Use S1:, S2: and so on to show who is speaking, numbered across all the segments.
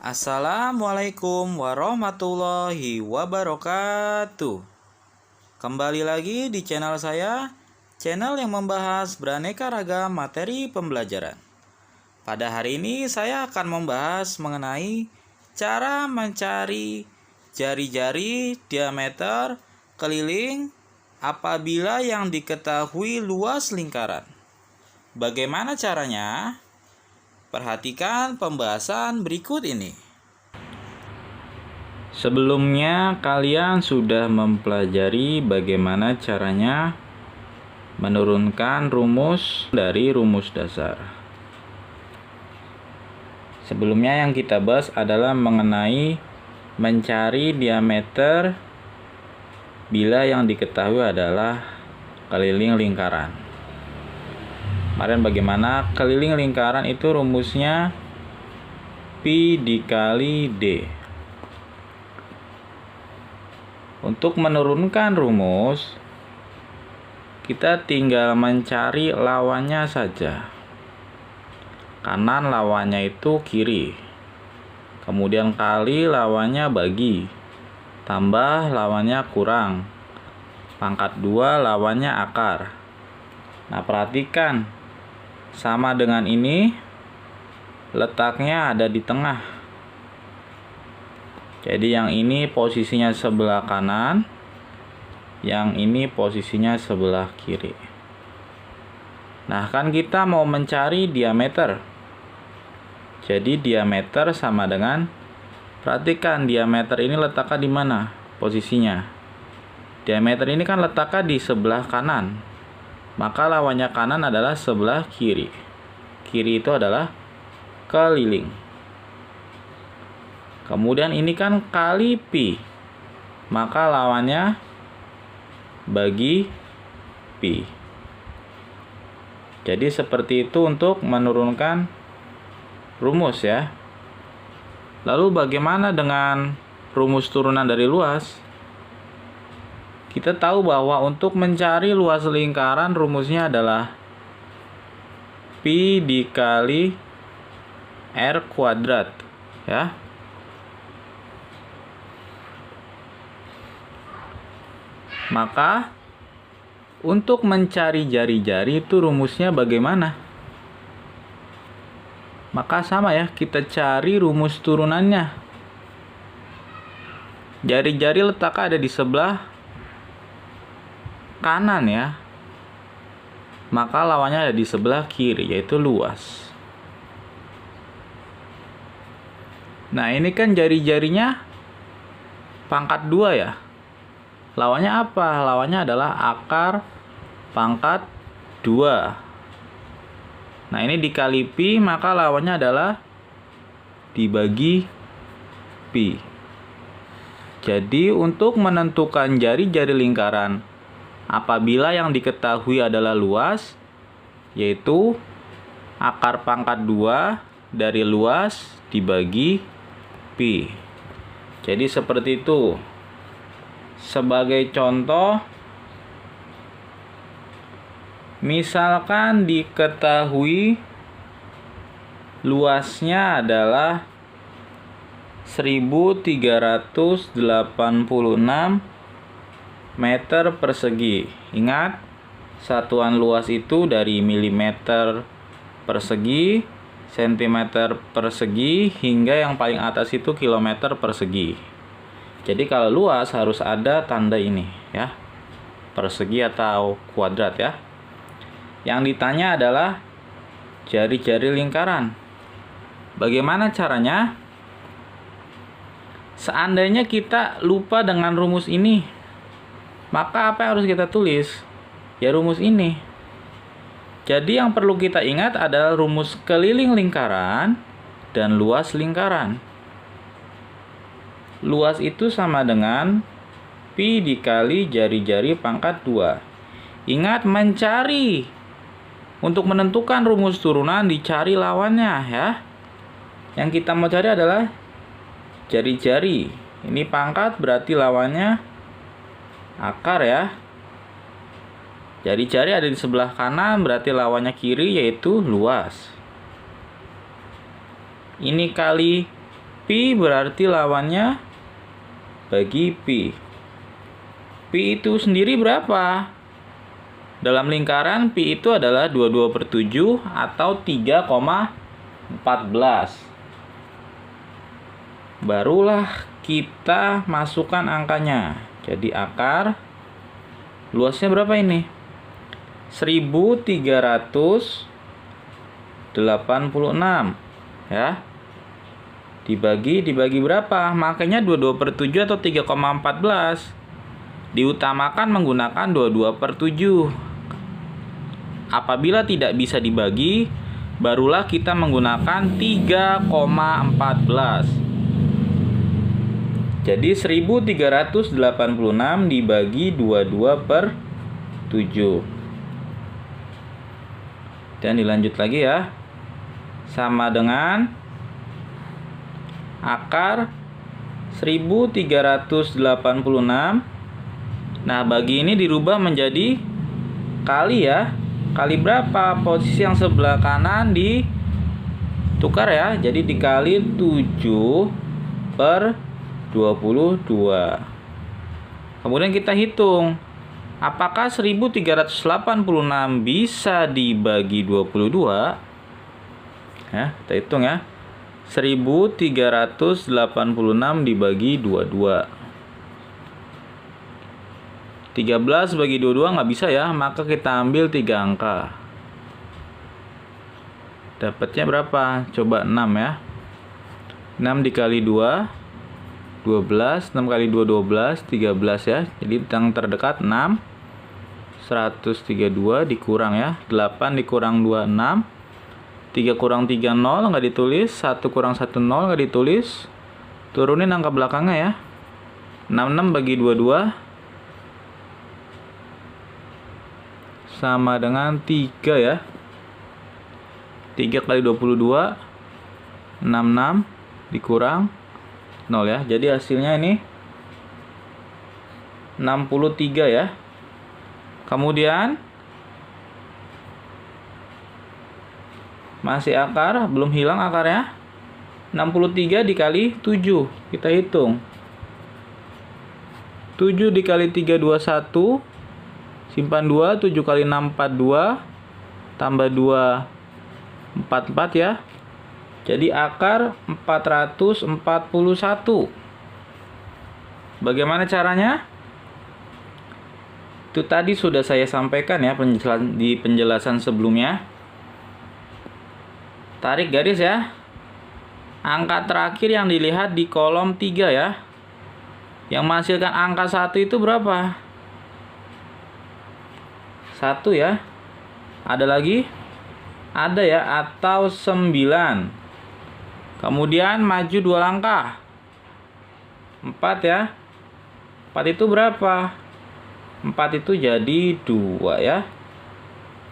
S1: Assalamualaikum warahmatullahi wabarakatuh. Kembali lagi di channel saya, channel yang membahas beraneka ragam materi pembelajaran. Pada hari ini saya akan membahas mengenai cara mencari jari-jari diameter keliling apabila yang diketahui luas lingkaran. Bagaimana caranya? Perhatikan pembahasan berikut ini. Sebelumnya kalian sudah mempelajari bagaimana caranya menurunkan rumus dari rumus dasar. Sebelumnya yang kita bahas adalah mengenai mencari diameter bila yang diketahui adalah keliling lingkaran. Kemarin bagaimana keliling lingkaran itu rumusnya Pi dikali D. Untuk menurunkan rumus, kita tinggal mencari lawannya saja. Kanan lawannya itu kiri. Kemudian kali lawannya bagi. Tambah lawannya kurang. Pangkat 2 lawannya akar. Nah, perhatikan. Sama dengan ini, letaknya ada di tengah. Jadi yang ini posisinya sebelah kanan, yang ini posisinya sebelah kiri. Nah, kan kita mau mencari diameter. Jadi diameter sama dengan, perhatikan diameter ini letaknya di mana posisinya. Diameter ini kan letaknya di sebelah kanan. Maka lawannya kanan adalah sebelah kiri. Kiri itu adalah keliling. Kemudian ini kan kali pi. Maka lawannya bagi pi. Jadi seperti itu untuk menurunkan rumus ya. Lalu bagaimana dengan rumus turunan dari luas? Kita tahu bahwa untuk mencari luas lingkaran rumusnya adalah Pi dikali R kuadrat ya. Maka untuk mencari jari-jari itu rumusnya bagaimana? Maka sama ya, kita cari rumus turunannya. Jari-jari letaknya ada di sebelah kanan ya, maka lawannya ada di sebelah kiri, yaitu luas. Nah, ini kan jari-jarinya pangkat 2 ya. Lawannya apa? Lawannya adalah akar pangkat 2. Nah, ini dikali pi, maka lawannya adalah dibagi pi. Jadi untuk menentukan jari-jari lingkaran apabila yang diketahui adalah luas, yaitu akar pangkat 2 dari luas dibagi pi. Jadi seperti itu. Sebagai contoh, misalkan diketahui luasnya adalah 1386 meter persegi. Ingat, satuan luas itu dari milimeter persegi, sentimeter persegi, hingga yang paling atas itu kilometer persegi. Jadi kalau luas harus ada tanda ini ya, persegi atau kuadrat ya. Yang ditanya adalah jari-jari lingkaran. Bagaimana caranya? Seandainya kita lupa dengan rumus ini, maka apa yang harus kita tulis? Ya rumus ini. Jadi yang perlu kita ingat adalah rumus keliling lingkaran dan luas lingkaran. Luas itu sama dengan pi dikali jari-jari pangkat 2. Ingat mencari. Untuk menentukan rumus turunan dicari lawannya ya. Yang kita mau cari adalah jari-jari. Ini pangkat berarti lawannya akar ya. Jari-jari ada di sebelah kanan, berarti lawannya kiri, yaitu luas. Ini kali Pi berarti lawannya bagi Pi. Pi itu sendiri berapa? Dalam lingkaran Pi itu adalah 22/7 atau 3,14. Barulah kita masukkan angkanya. Jadi akar luasnya berapa ini? 1386 ya. Dibagi berapa? Makanya 22/7 atau 3,14. Diutamakan menggunakan 22/7. Apabila tidak bisa dibagi, barulah kita menggunakan 3,14. Jadi 1386 dibagi 22/7. Dan dilanjut lagi ya. Sama dengan akar 1386. Nah, bagi ini dirubah menjadi kali ya. Kali berapa? Posisi yang sebelah kanan ditukar ya. Jadi dikali 7/22. Kemudian kita hitung. Apakah 1386 bisa dibagi 22? Ya, kita hitung ya. 1386 dibagi 22. 13 bagi 22 nggak bisa ya, maka kita ambil 3 angka. Dapatnya berapa? Coba 6 ya. 6 dikali 2, 12. 6 kali 2, 12. 13 ya. Jadi yang terdekat 6. 132 dikurang ya. 8 dikurang 2, 6. 3 kurang 3, 0. Nggak ditulis. 1 kurang 1, 0. Nggak ditulis. Turunin angka belakangnya ya. 66 bagi 22. Sama dengan 3 ya. 3 kali 22 66 dikurang 0 ya. Jadi hasilnya ini 63 ya. Kemudian masih akar, belum hilang akarnya. 63 dikali 7. Kita hitung. 7 dikali 3, 21. Simpan 2, 7 kali 6, 42. Tambah 2, 44 ya. Jadi akar 441. Bagaimana caranya? Itu tadi sudah saya sampaikan ya di penjelasan sebelumnya. Tarik garis ya. Angka terakhir yang dilihat di kolom 3 ya. Yang menghasilkan angka 1 itu berapa? 1 ya. Ada lagi? Ada ya, atau 9. Kemudian maju 2 langkah. 4 ya. 4 itu berapa? 4 itu jadi 2 ya.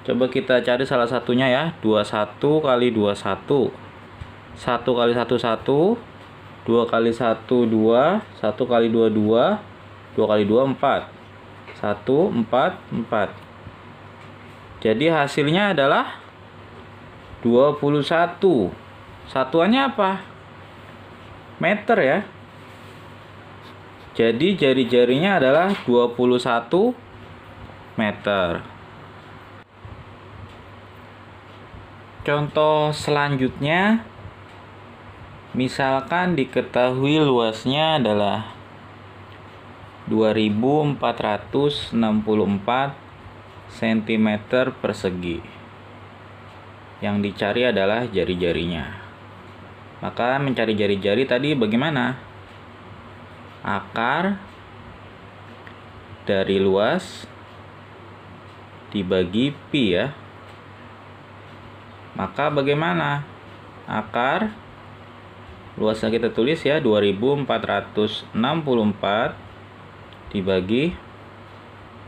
S1: Coba kita cari salah satunya ya. 21 kali 21. 1 kali 1, 1. 2 kali 1, 2. 1 kali 2, 2. 2 kali 2, 4. 1, 4, 4. Jadi hasilnya adalah 21. Satuannya apa? Meter ya. Jadi jari-jarinya adalah 21 meter. Contoh selanjutnya, misalkan diketahui luasnya adalah 2464 cm persegi. Yang dicari adalah jari-jarinya. Maka mencari jari-jari tadi bagaimana? Akar dari luas dibagi pi ya. Maka bagaimana? Akar luasnya kita tulis ya 2464 dibagi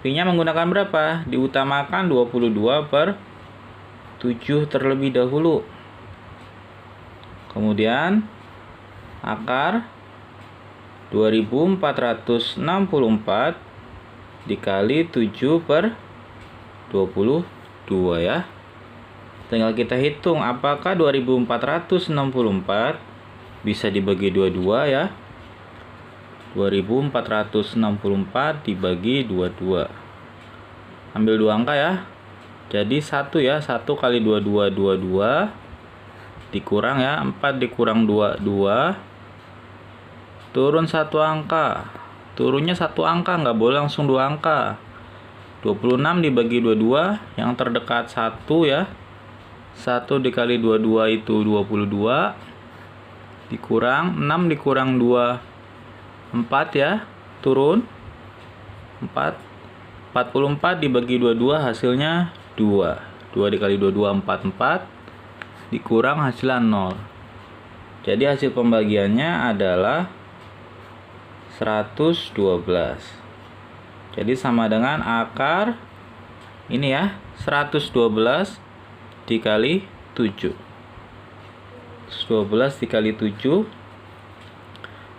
S1: pi-nya menggunakan berapa? Diutamakan 22/7 terlebih dahulu. Kemudian akar 2464 dikali 7/22 ya. Tinggal kita hitung apakah 2464 bisa dibagi 22 ya. 2464 dibagi 22. Ambil 2 angka ya. Jadi 1 ya, 1 kali 22 22 dikurang ya, 4 dikurang 2 2. Turun 1 angka. Turunnya 1 angka, nggak boleh langsung 2 angka. 26 dibagi 22, yang terdekat 1 ya. 1 dikali 22 itu 22. Dikurang 6 dikurang 2 4 ya, turun 4. 44 dibagi 22 hasilnya 2. 2 dikali 22 44, dikurang hasilnya 0. Jadi hasil pembagiannya adalah 112. Jadi sama dengan akar ini ya, 112 dikali 7. 12 dikali 7.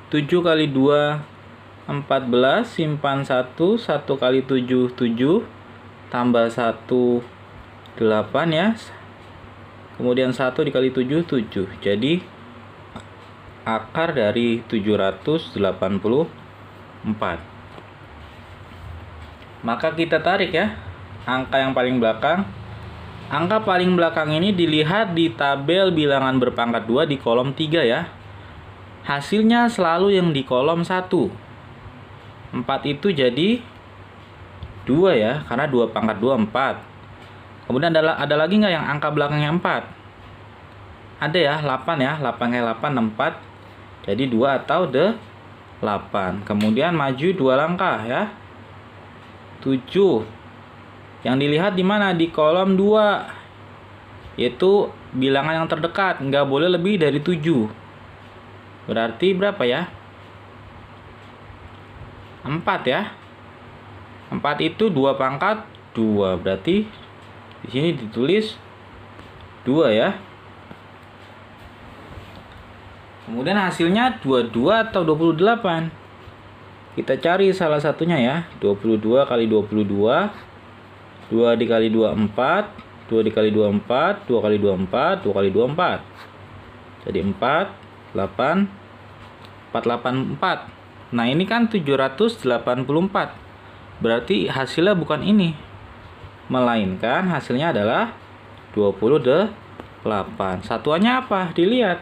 S1: 7 kali 2 14, simpan 1, 1 kali 7 7, tambah 1 8 ya. Kemudian 1 dikali 7 7. Jadi akar dari 784. Maka kita tarik ya angka yang paling belakang. Angka paling belakang ini dilihat di tabel bilangan berpangkat 2 di kolom 3 ya. Hasilnya selalu yang di kolom 1. 4 itu jadi 2 ya, karena 2 pangkat 2 4. Kemudian ada lagi nggak yang angka belakangnya 4? Ada ya, 8 ya, 8 kali 8 4. Jadi 2 atau 8. Kemudian maju 2 langkah ya. 7. Yang dilihat di mana? Di kolom 2. Yaitu bilangan yang terdekat, nggak boleh lebih dari 7. Berarti berapa ya? 4 ya. 4 itu 2 pangkat 2. Berarti di sini ditulis 2 ya. Kemudian hasilnya 22 atau 28. Kita cari salah satunya ya. 22 kali 22. 2 dikali 2 4. 2 dikali 2 4. 2 kali 2 4. 2 kali 2 4. Jadi 4 8 484. Nah ini kan 784. Berarti hasilnya bukan ini, melainkan hasilnya adalah 28. Satuannya apa? Dilihat,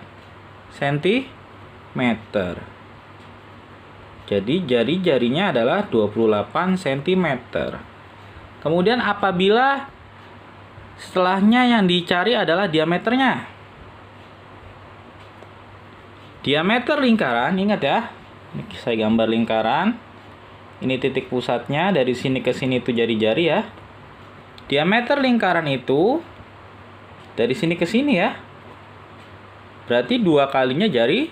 S1: sentimeter. Jadi jari-jarinya adalah 28 cm. Kemudian apabila setelahnya yang dicari adalah diameternya. Diameter lingkaran, ingat ya, ini saya gambar lingkaran. Ini titik pusatnya, dari sini ke sini itu jari-jari ya. Diameter lingkaran itu dari sini ke sini ya. Berarti 2 kalinya jari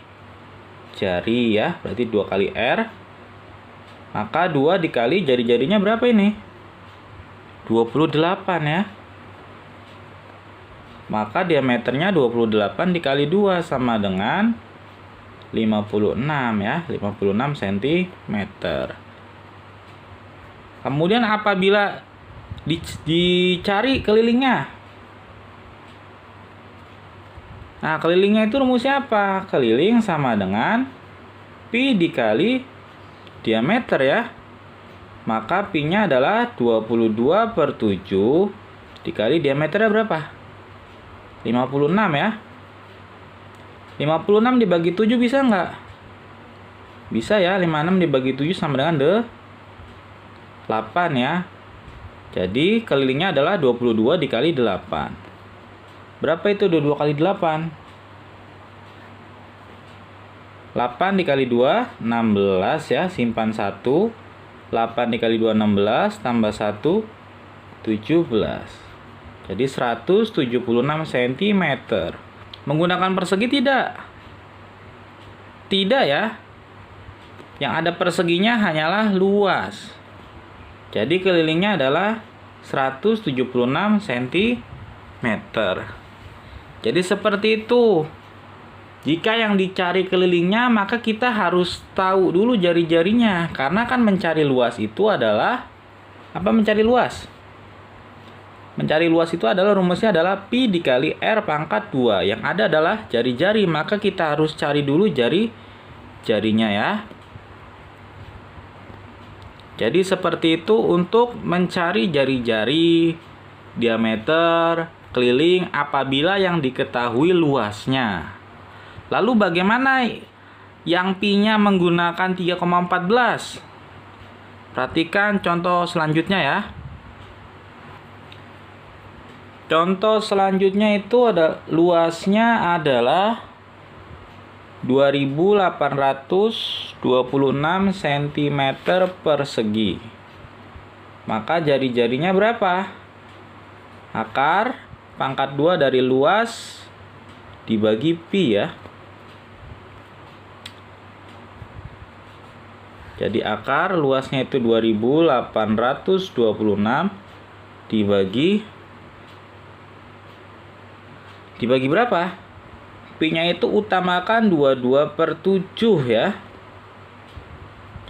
S1: ya, berarti 2 kali R. Maka 2 dikali jari-jarinya berapa ini? 28 ya. Maka diameternya 28 dikali 2 sama dengan 56 ya, 56 cm. Kemudian apabila dicari kelilingnya. Nah, kelilingnya itu rumusnya apa? Keliling sama dengan pi dikali diameter ya. Maka pi-nya adalah 22/7 dikali diameternya berapa? 56 ya. 56 dibagi 7 bisa nggak? Bisa ya, 56 dibagi 7 sama dengan 8 ya. Jadi kelilingnya adalah 22 dikali 8. Berapa itu 22 kali 8? 8 dikali 2, 16 ya, simpan 1. 8 dikali 2, 16, tambah 1, 17. Jadi 176 cm. Menggunakan persegi tidak? Tidak ya. Yang ada perseginya hanyalah luas. Jadi kelilingnya adalah 176 cm. Jadi seperti itu. Jika yang dicari kelilingnya, maka kita harus tahu dulu jari-jarinya. Karena kan mencari luas itu adalah apa? Mencari luas. Mencari luas itu adalah rumusnya adalah pi dikali R pangkat 2. Yang ada adalah jari-jari, maka kita harus cari dulu jari-jarinya ya. Jadi seperti itu untuk mencari jari-jari diameter keliling apabila yang diketahui luasnya. Lalu bagaimana yang pi-nya menggunakan 3,14? Perhatikan contoh selanjutnya ya. Contoh selanjutnya itu ada luasnya adalah 2826 cm persegi. Maka jari-jarinya berapa? Akar pangkat 2 dari luas dibagi pi ya. Jadi akar luasnya itu 2826 dibagi berapa? Pi-nya itu utamakan 22/7 ya.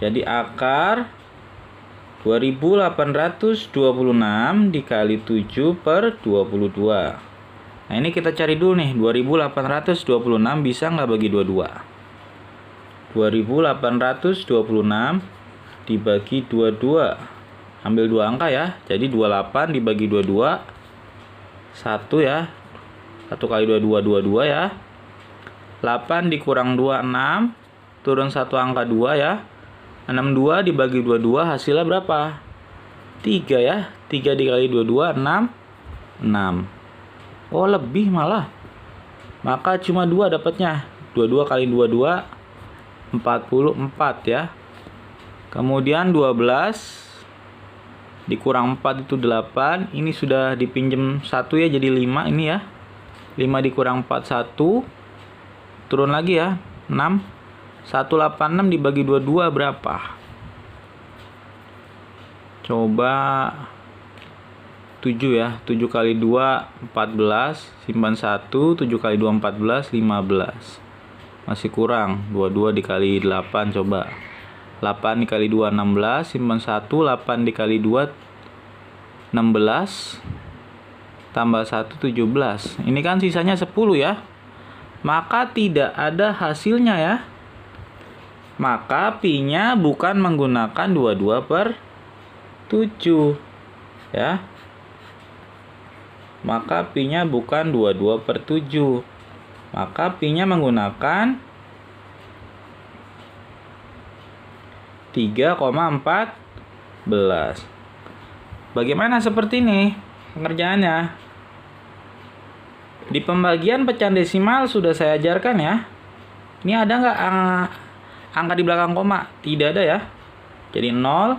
S1: Jadi akar 2826 dikali 7/22. Nah ini kita cari dulu nih, 2826 bisa nggak bagi 22? 2826 dibagi 22. Ambil 2 angka ya. Jadi 28 dibagi 22 1 ya. 1 kali 22 22 ya. 8 dikurang 2 6. Turun 1 angka 2 ya. 62 dibagi 22 hasilnya berapa? 3 ya. 3 dikali 22 6. Oh lebih malah. Maka cuma 2 dapatnya. 22 kali 22 44 ya. Kemudian 12 dikurang 4 itu 8. Ini sudah dipinjem 1 ya, jadi 5 ini ya. 5 dikurang 4 1. Turun lagi ya. 6. 186 dibagi 22 berapa? Coba 7 ya. 7 kali 2 14. Simpan 1. 7 kali 2 14. 15. Masih kurang. 22 dikali 8 coba. 8 dikali 2 16. Simpan 1. 8 dikali 2 16. Tambah 1 17. Ini kan sisanya 10 ya. Maka tidak ada hasilnya ya. Maka pi-nya bukan menggunakan 22/7 ya. Maka pi-nya bukan 22/7. Maka pi-nya menggunakan 3,14. Bagaimana seperti ini pengerjaannya? Di pembagian pecahan desimal sudah saya ajarkan ya. Ini ada nggak angka di belakang koma? Tidak ada ya. Jadi 0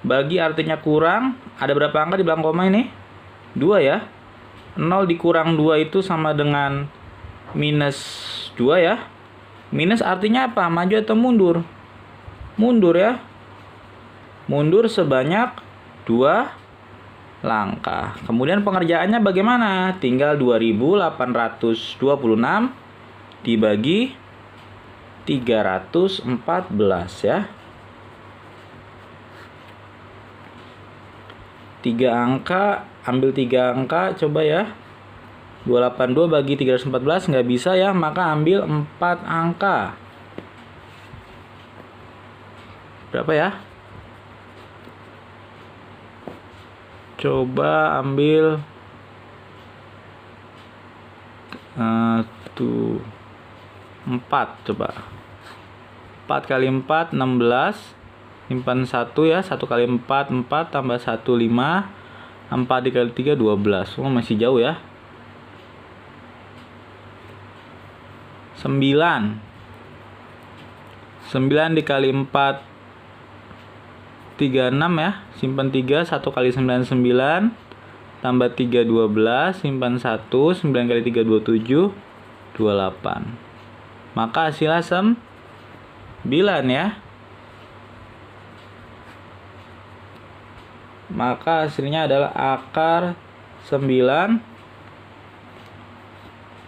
S1: bagi artinya kurang. Ada berapa angka di belakang koma ini? 2 ya. 0 dikurang 2 itu sama dengan minus 2 ya. Minus artinya apa? Maju atau mundur? Mundur ya. Mundur sebanyak 2 langkah. Kemudian pengerjaannya bagaimana? Tinggal 2826 dibagi 314 ya. 3 angka, ambil 3 angka coba ya. 282 bagi 314 nggak bisa ya, maka ambil 4 angka. Berapa ya? Coba ambil 4 coba. 4 kali 4 16. Simpan 1 ya. 1 kali 4 4 tambah 1 5. 4 dikali 3 12. Oh masih jauh ya. 9 dikali 4 36 ya. Simpan 3. 1 kali 9 9. Tambah 3 12. Simpan 1. 9 kali 3 27. 28. Maka hasilnya 9 ya. Maka hasilnya adalah akar 9.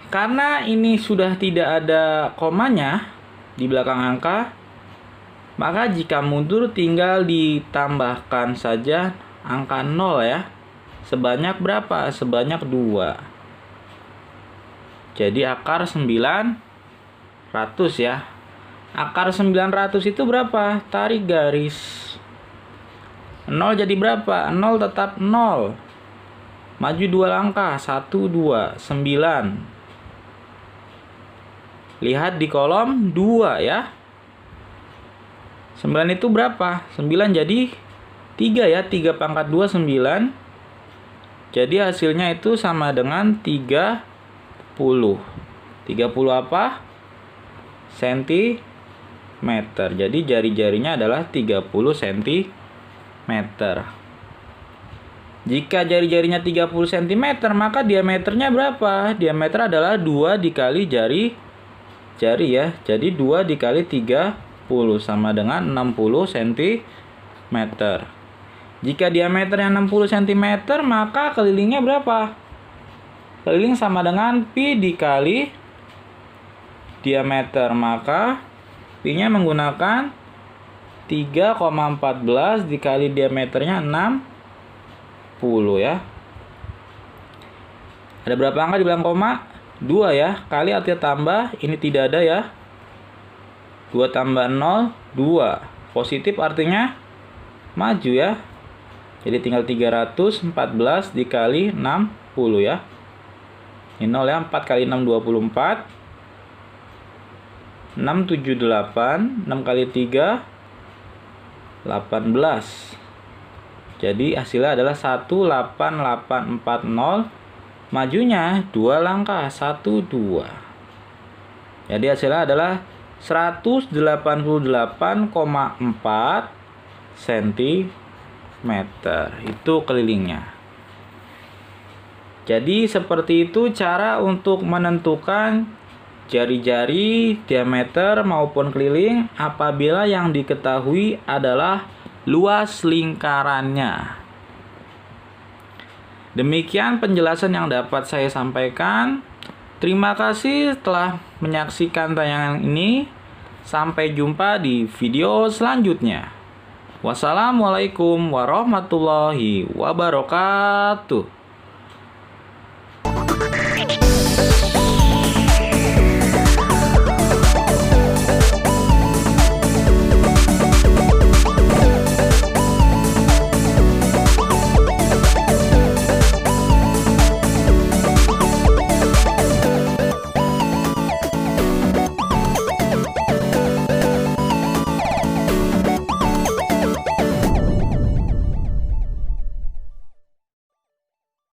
S1: Karena ini sudah tidak ada komanya di belakang angka, maka jika mundur tinggal ditambahkan saja angka 0 ya. sebanyak berapa? Sebanyak 2. Jadi akar 900 ya. Akar 900 itu berapa? Tarik garis. 0 jadi berapa? 0 tetap 0. Maju 2 langkah. 1, 2, 9. Lihat di kolom 2 ya. 9 itu berapa? 9 jadi 3 ya. 3 pangkat 2, 9. Jadi hasilnya itu sama dengan 30. 30 apa? Sentimeter. Jadi jari-jarinya adalah 30 cm. Jika jari-jarinya 30 cm, maka diameternya berapa? Diameter adalah 2 dikali jari ya. Jadi 2 dikali 30 sama dengan 60 cm. Jika diameternya 60 cm, maka kelilingnya berapa? Keliling sama dengan pi dikali diameter. Maka pi-nya menggunakan 3,14 dikali diameternya 60 ya. Ada berapa angka di belakang koma? 2 ya. Kali artinya tambah, ini tidak ada ya. 2 tambah 0, 2. Positif artinya maju ya. Jadi tinggal 314 dikali 60 ya. Ini 0 ya. 4 kali 6, 24. 6, 7, 8. 6 kali 3, 18. Jadi hasilnya adalah 18840. Majunya 2 langkah. 1, 2. Jadi hasilnya adalah 188,4 cm. Itu kelilingnya. Jadi seperti itu cara untuk menentukan jari-jari, diameter maupun keliling apabila yang diketahui adalah luas lingkarannya. Demikian penjelasan yang dapat saya sampaikan. Terima kasih telah menyaksikan tayangan ini. Sampai jumpa di video selanjutnya. Wassalamualaikum warahmatullahi wabarakatuh.